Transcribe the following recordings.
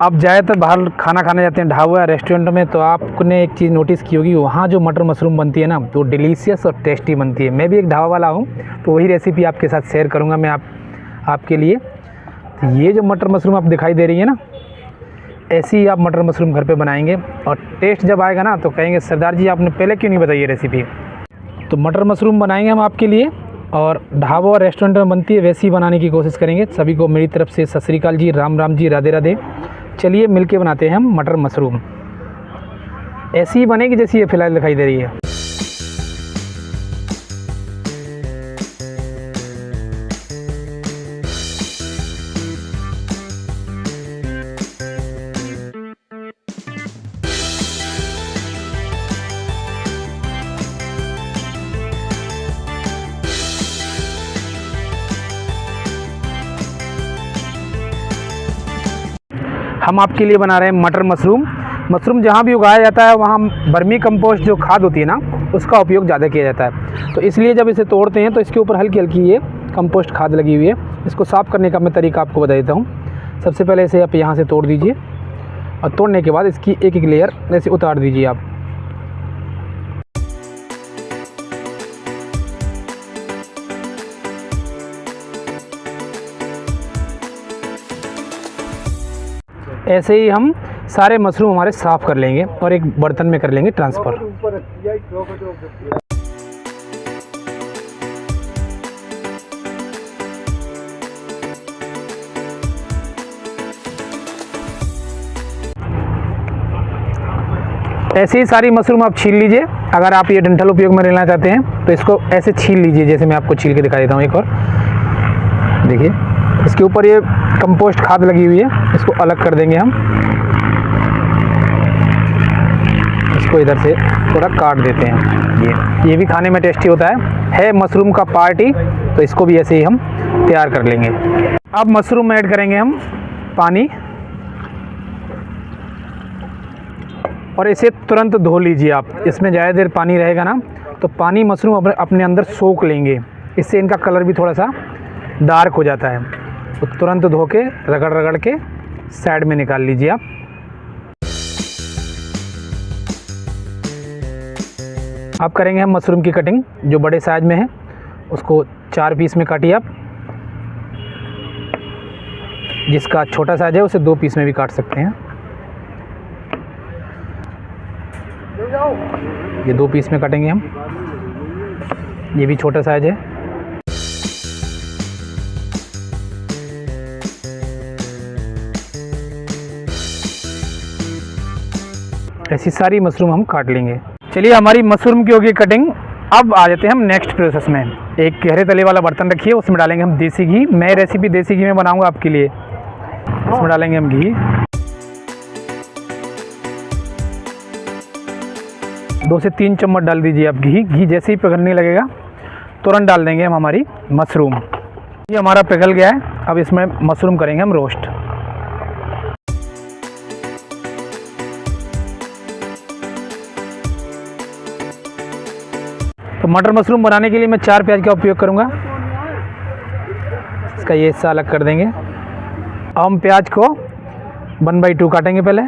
आप ज़्यादातर बाहर खाना खाने जाते हैं ढाबा या रेस्टोरेंट में, तो आपने एक चीज़ नोटिस की होगी, वहाँ जो मटर मशरूम बनती है ना, तो डिलीशियस और टेस्टी बनती है। मैं भी एक ढाबा वाला हूँ, तो वही रेसिपी आपके साथ शेयर करूँगा मैं आपके लिए। तो ये जो मटर मशरूम आप दिखाई दे रही है ना, ऐसी ही आप मटर मशरूम घर पे बनाएंगे और टेस्ट जब आएगा ना तो कहेंगे सरदार जी आपने पहले क्यों नहीं बताई ये रेसिपी। तो मटर मशरूम बनाएंगे हम आपके लिए, और ढाबा और रेस्टोरेंट में बनती है वैसी ही बनाने की कोशिश करेंगे। सभी को मेरी तरफ से सत श्री अकाल जी, राम राम जी, राधे राधे। चलिए मिलके बनाते हैं हम मटर मशरूम। ऐसी ही बनेगी जैसी ये फिलहाल दिखाई दे रही है। हम आपके लिए बना रहे हैं मटर मशरूम। मशरूम जहाँ भी उगाया जाता है वहाँ वर्मी कंपोस्ट जो खाद होती है ना, उसका उपयोग ज़्यादा किया जाता है। तो इसलिए जब इसे तोड़ते हैं तो इसके ऊपर हल्की हल्की ये कंपोस्ट खाद लगी हुई है। इसको साफ़ करने का मैं तरीका आपको बता देता हूँ। सबसे पहले इसे आप यहाँ से तोड़ दीजिए, और तोड़ने के बाद इसकी एक एक लेयर ऐसे उतार दीजिए आप। ऐसे ही हम सारे मशरूम हमारे साफ़ कर लेंगे और एक बर्तन में कर लेंगे ट्रांसफ़र। ऐसे ही सारी मशरूम आप छील लीजिए। अगर आप ये डंठल उपयोग में लेना चाहते हैं तो इसको ऐसे छील लीजिए, जैसे मैं आपको छील के दिखा देता हूँ। एक और देखिए, इसके ऊपर ये कंपोस्ट खाद लगी हुई है, इसको अलग कर देंगे हम। इसको इधर से थोड़ा काट देते हैं। ये भी खाने में टेस्टी होता है मशरूम का पार्टी। तो इसको भी ऐसे ही हम तैयार कर लेंगे। अब मशरूम में ऐड करेंगे हम पानी, और इसे तुरंत धो लीजिए आप। इसमें ज़्यादा देर पानी रहेगा ना तो पानी मशरूम अपने अंदर सोख लेंगे, इससे इनका कलर भी थोड़ा सा डार्क हो जाता है। तो तुरंत धो के रगड़ रगड़ के साइड में निकाल लीजिए आप। अब करेंगे हम मशरूम की कटिंग। जो बड़े साइज में है उसको 4 पीस में काटिए आप। जिसका छोटा साइज है उसे 2 पीस में भी काट सकते हैं। ये 2 पीस में काटेंगे हम। ये भी छोटा साइज है। ऐसी सारी मशरूम हम काट लेंगे। चलिए, हमारी मशरूम की होगी कटिंग। अब आ जाते हैं हम नेक्स्ट प्रोसेस में। एक गहरे तले वाला बर्तन रखिए, उसमें डालेंगे हम देसी घी। मैं रेसिपी देसी घी में बनाऊंगा आपके लिए। इसमें डालेंगे हम घी। 2 से 3 चम्मच डाल दीजिए आप घी। घी जैसे ही पिघलने लगेगा तुरंत डाल देंगे हम हमारी मशरूम। ये हमारा पिघल गया है। अब इसमें मशरूम करेंगे हम रोस्ट। तो मटर मशरूम बनाने के लिए मैं 4 प्याज का उपयोग करूंगा। इसका ये हिस्सा अलग कर देंगे। अब हम प्याज को 1/2 काटेंगे पहले,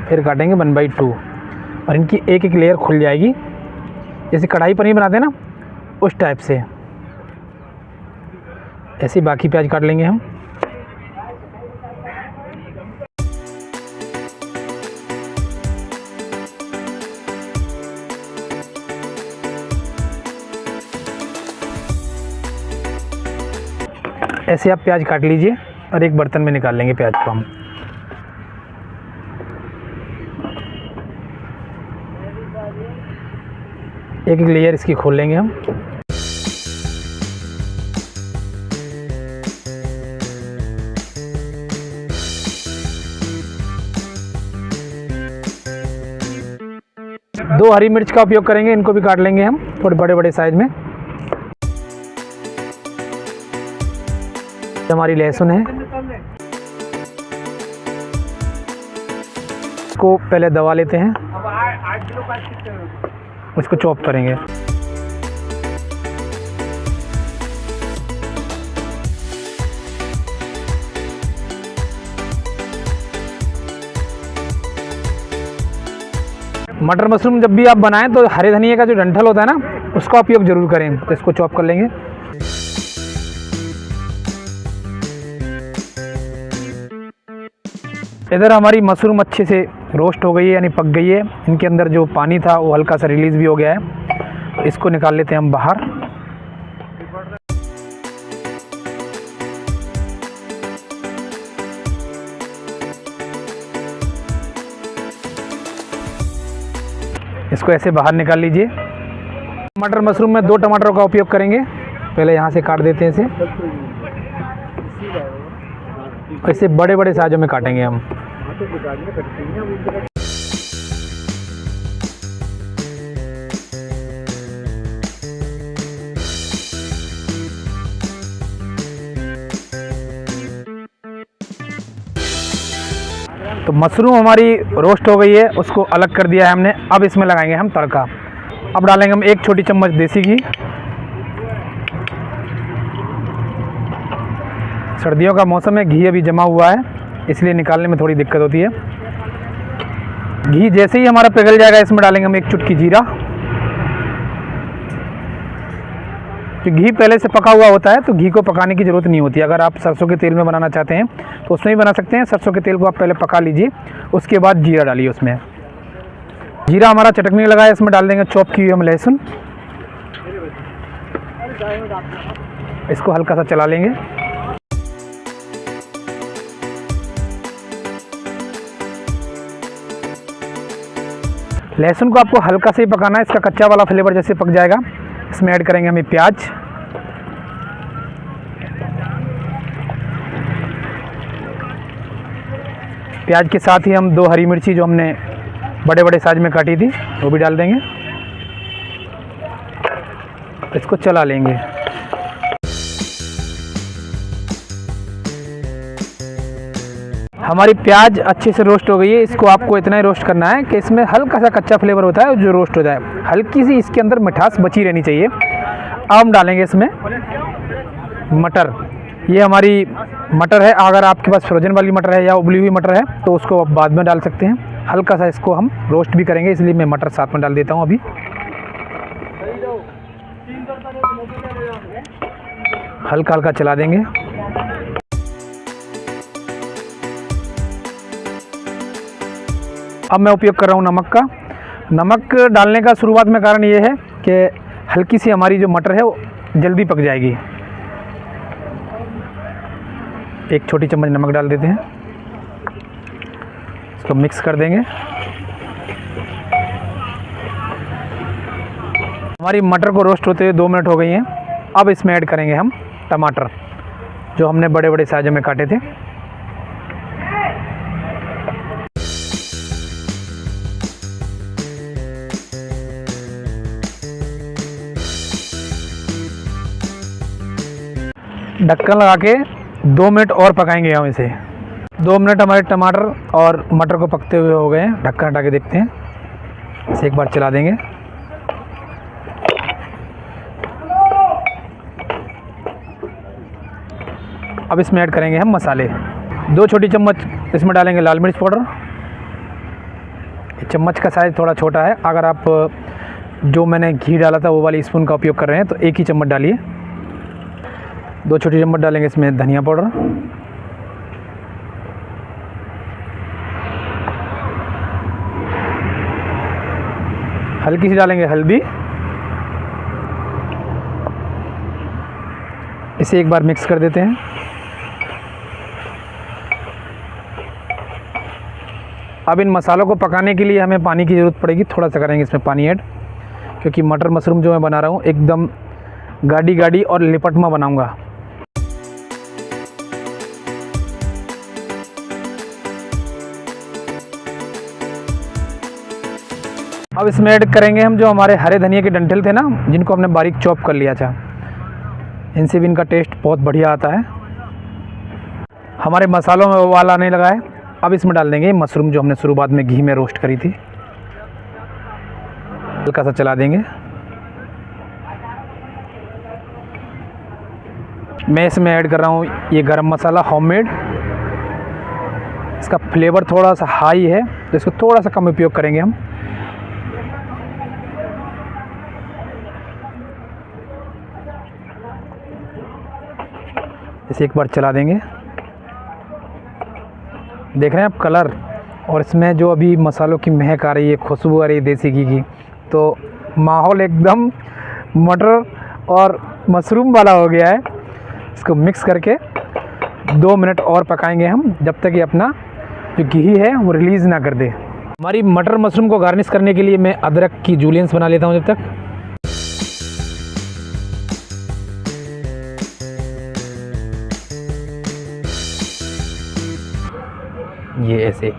फिर काटेंगे 1/2, और इनकी एक एक लेयर खुल जाएगी। जैसे कढ़ाई पनीर बनाते हैं ना, उस टाइप से। ऐसे बाकी प्याज काट लेंगे हम। ऐसे आप प्याज काट लीजिए और एक बर्तन में निकाल लेंगे प्याज को हम। एक एक लेयर इसकी खोल लेंगे हम। दो हरी मिर्च का उपयोग करेंगे, इनको भी काट लेंगे हम थोड़े बड़े बड़े साइज में। हमारी लहसुन है, इसको पहले दबा लेते हैं, उसको चॉप करेंगे। मटर मशरूम जब भी आप बनाएं तो हरे धनिया का जो डंठल होता है ना, उसका उपयोग ज़रूर करें। तो इसको चॉप कर लेंगे। इधर हमारी मशरूम अच्छे से रोस्ट हो गई है, यानी पक गई है। इनके अंदर जो पानी था वो हल्का सा रिलीज़ भी हो गया है। तो इसको निकाल लेते हैं हम बाहर। इसको ऐसे बाहर निकाल लीजिए। मटर मशरूम में 2 टमाटरों का उपयोग करेंगे। पहले यहाँ से काट देते हैं इसे। ऐसे बड़े बड़े साइजों में काटेंगे हम। तो मशरूम हमारी रोस्ट हो गई है, उसको अलग कर दिया है हमने। अब इसमें लगाएंगे हम तड़का। अब डालेंगे हम 1 छोटी चम्मच देसी घी। सर्दियों का मौसम है, घी अभी जमा हुआ है, इसलिए निकालने में थोड़ी दिक्कत होती है। घी जैसे ही हमारा पिघल जाएगा, इसमें डालेंगे हम 1 चुटकी जीरा। जो घी पहले से पका हुआ होता है तो घी को पकाने की ज़रूरत नहीं होती। अगर आप सरसों के तेल में बनाना चाहते हैं तो उसमें भी बना सकते हैं। सरसों के तेल को आप पहले पका लीजिए, उसके बाद जीरा डालिए उसमें। जीरा हमारा चटकने लगा है, इसमें डाल देंगे चॉप की हुई हम लहसुन। इसको हल्का सा चला लेंगे। लहसुन को आपको हल्का से ही पकाना है, इसका कच्चा वाला फ्लेवर जैसे पक जाएगा। इसमें ऐड करेंगे हमें प्याज। प्याज के साथ ही हम 2 हरी मिर्ची जो हमने बड़े बड़े साइज में काटी थी वो भी डाल देंगे। इसको चला लेंगे। हमारी प्याज अच्छे से रोस्ट हो गई है। इसको आपको इतना ही रोस्ट करना है कि इसमें हल्का सा कच्चा फ्लेवर होता है जो रोस्ट हो जाए। हल्की सी इसके अंदर मिठास बची रहनी चाहिए। अब हम डालेंगे इसमें मटर। ये हमारी मटर है। अगर आपके पास फ्रोजन वाली मटर है या उबली हुई मटर है तो उसको आप बाद में डाल सकते हैं। हल्का सा इसको हम रोस्ट भी करेंगे, इसलिए मैं मटर साथ में डाल देता हूँ अभी। हल्का हल्का चला देंगे। अब मैं उपयोग कर रहा हूँ नमक का। नमक डालने का शुरुआत में कारण ये है कि हल्की सी हमारी जो मटर है वो जल्दी पक जाएगी। 1 छोटी चम्मच नमक डाल देते हैं। इसको मिक्स कर देंगे। हमारी मटर को रोस्ट होते हुए 2 मिनट हो गई हैं। अब इसमें ऐड करेंगे हम टमाटर जो हमने बड़े बड़े साइजों में काटे थे। ढक्कन लगा के 2 मिनट और पकाएंगे हम इसे। 2 मिनट हमारे टमाटर और मटर को पकते हुए हो गए हैं। ढक्कन हटा के देखते हैं। इसे एक बार चला देंगे। अब इसमें ऐड करेंगे हम मसाले। 2 छोटी चम्मच इसमें डालेंगे लाल मिर्च पाउडर। चम्मच का साइज़ थोड़ा छोटा है। अगर आप जो मैंने घी डाला था वो वाली स्पून का उपयोग कर रहे हैं तो 1 ही चम्मच डालिए। 2 छोटी चम्मच डालेंगे इसमें धनिया पाउडर। हल्की सी डालेंगे हल्दी। इसे एक बार मिक्स कर देते हैं। अब इन मसालों को पकाने के लिए हमें पानी की ज़रूरत पड़ेगी। थोड़ा सा करेंगे इसमें पानी ऐड, क्योंकि मटर मशरूम जो मैं बना रहा हूँ एकदम गाढ़ी गाढ़ी और लिपटमा बनाऊँगा। अब इसमें ऐड करेंगे हम जो हमारे हरे धनिया के डंठल थे ना, जिनको हमने बारीक चॉप कर लिया था। इनसे भी इनका टेस्ट बहुत बढ़िया आता है। हमारे मसालों में उबाल आने लगा है। अब इसमें डाल देंगे मशरूम जो हमने शुरुआत में घी में रोस्ट करी थी। हल्का सा चला देंगे। मैं इसमें ऐड कर रहा हूँ ये गरम मसाला होममेड। इसका फ्लेवर थोड़ा सा हाई है तो इसको थोड़ा सा कम उपयोग करेंगे हम। इसे एक बार चला देंगे। देख रहे हैं आप कलर, और इसमें जो अभी मसालों की महक आ रही है, खुशबू आ रही है देसी घी की, तो माहौल एकदम मटर और मशरूम वाला हो गया है। इसको मिक्स करके 2 मिनट और पकाएंगे हम, जब तक ये अपना जो घी है वो रिलीज़ ना कर दे। हमारी मटर मशरूम को गार्निश करने के लिए मैं अदरक की जूलियंस बना लेता हूँ जब तक। ये ऐसे,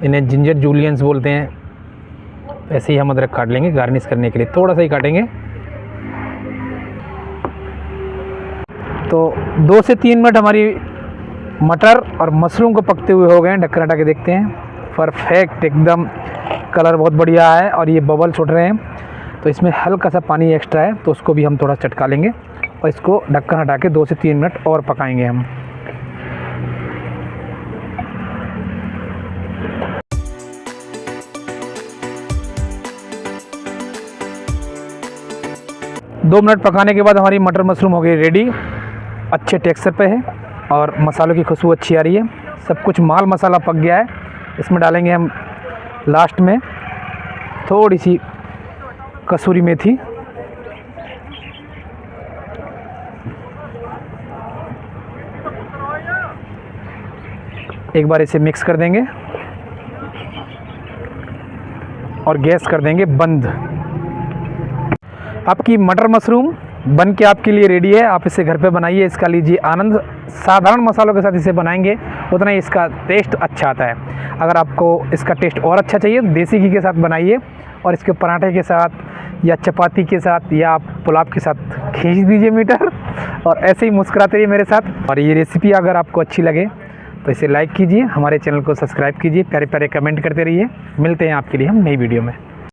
इन्हें जिंजर जूलियंस बोलते हैं। ऐसे ही हम अदरक काट लेंगे गार्निश करने के लिए, थोड़ा सा ही काटेंगे। तो 2 से 3 मिनट हमारी मटर और मशरूम को पकते हुए हो गए हैं। ढक्कन हटा के देखते हैं। परफेक्ट, एकदम कलर बहुत बढ़िया है और ये बबल्स उठ रहे हैं। तो इसमें हल्का सा पानी एक्स्ट्रा है, तो उसको भी हम थोड़ा चटका लेंगे और इसको ढक्कन हटा के 2 से 3 मिनट और पकाएंगे हम। दो मिनट पकाने के बाद हमारी मटर मशरूम हो गई रेडी। अच्छे टेक्सचर पे है और मसालों की खुशबू अच्छी आ रही है। सब कुछ माल मसाला पक गया है। इसमें डालेंगे हम लास्ट में थोड़ी सी कसूरी मेथी, एक बार इसे मिक्स कर देंगे और गैस कर देंगे बंद। आपकी मटर मशरूम बन के आपके लिए रेडी है। आप इसे घर पे बनाइए, इसका लीजिए आनंद। साधारण मसालों के साथ इसे बनाएंगे उतना ही इसका टेस्ट अच्छा आता है। अगर आपको इसका टेस्ट और अच्छा चाहिए तो देसी घी के साथ बनाइए और इसके पराठे के साथ या चपाती के साथ या पुलाव के साथ खींच दीजिए मीटर और ऐसे ही मुस्कुराते रहिए मेरे साथ। और ये रेसिपी अगर आपको अच्छी लगे तो इसे लाइक कीजिए, हमारे चैनल को सब्सक्राइब कीजिए, प्यारे प्यारे कमेंट करते रहिए। मिलते हैं आपके लिए हम नई वीडियो में।